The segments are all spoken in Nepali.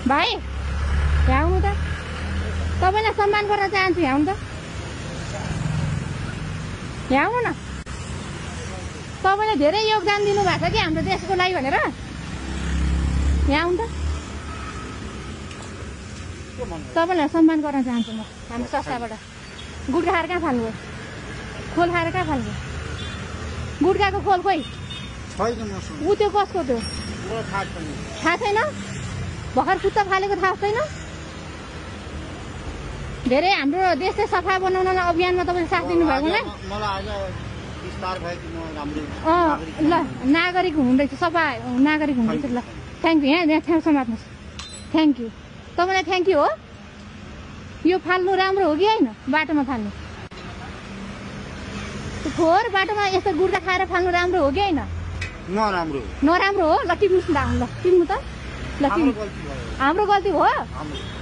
भाइ यहाँ आउनु त तपाईँलाई सम्मान गर्न चाहन्छु यहाँ आउनु त यहाँ आउनु न तपाईँले धेरै योगदान दिनुभएको छ कि हाम्रो देशको लागि भनेर यहाँ आउनु त तपाईँलाई सम्मान गर्न चाहन्छु म हाम्रो संस्थाबाट गुट्खा खाएर कहाँ फाल्नुभयो खोल खाएर कहाँ फाल्नुभयो गुट्खाको खोल खोइ ऊ त्यो कसको त्यो थाहा छैन भर्खर खुट्टा फालेको थाहा छैन धेरै हाम्रो देश चाहिँ सफा बनाउनलाई अभियानमा तपाईँले साथ दिनुभएको ल नागरिक हुनुहुँदैछ सफा नागरिक हुनुहुँदैछ ल थ्याङ्क यू यहाँ छेउ समात्नुहोस् थ्याङ्क यू तपाईँलाई थ्याङ्क यू हो यो फाल्नु राम्रो हो कि होइन बाटोमा फाल्नु फोहोर बाटोमा यस्तो गुड्का खाएर फाल्नु राम्रो हो कि होइन नराम्रो हो ल टिप्नुहोस् न ल टिप्नु त ल हाम्रो गल्ती भयो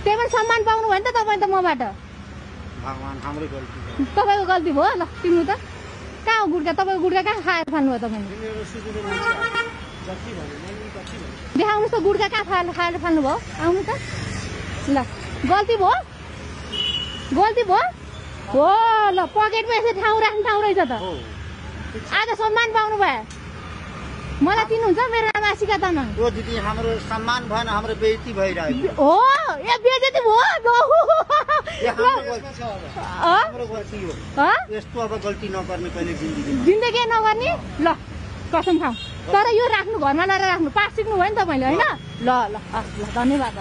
त्यही पनि सम्मान पाउनु भयो नि त तपाईँ त मबाट तपाईँको गल्ती भयो ल टिप्नु त कहाँ हो गुड्का तपाईँको गुड्का कहाँ खाएर फाल्नु भयो तपाईँले देखाउनुहोस् त गुड्का कहाँ खाएर फाल्नु भयो आउनु त ल गल्ती भयो हो ल पकेटमा यसरी ठाउँ राख्ने ठाउँ रहेछ त आज सम्मान पाउनु भयो मलाई चिन्नुहुन्छ मेरो नाम आशिका तामाङ हो दिदी हाम्रो सम्मान भएन हाम्रो बेइज्जती भइरहेको हो ए बेइज्जती भयो हाम्रो गल्ती हो यस्तो अब गल्ती नगर्ने कहिले जिन्दगी नगर्ने ल कसम खाऊ तर यो राख्नु घरमा ल्याएर राख्नु पास सिक्नु भयो नि तपाईँले होइन ल ल धन्यवाद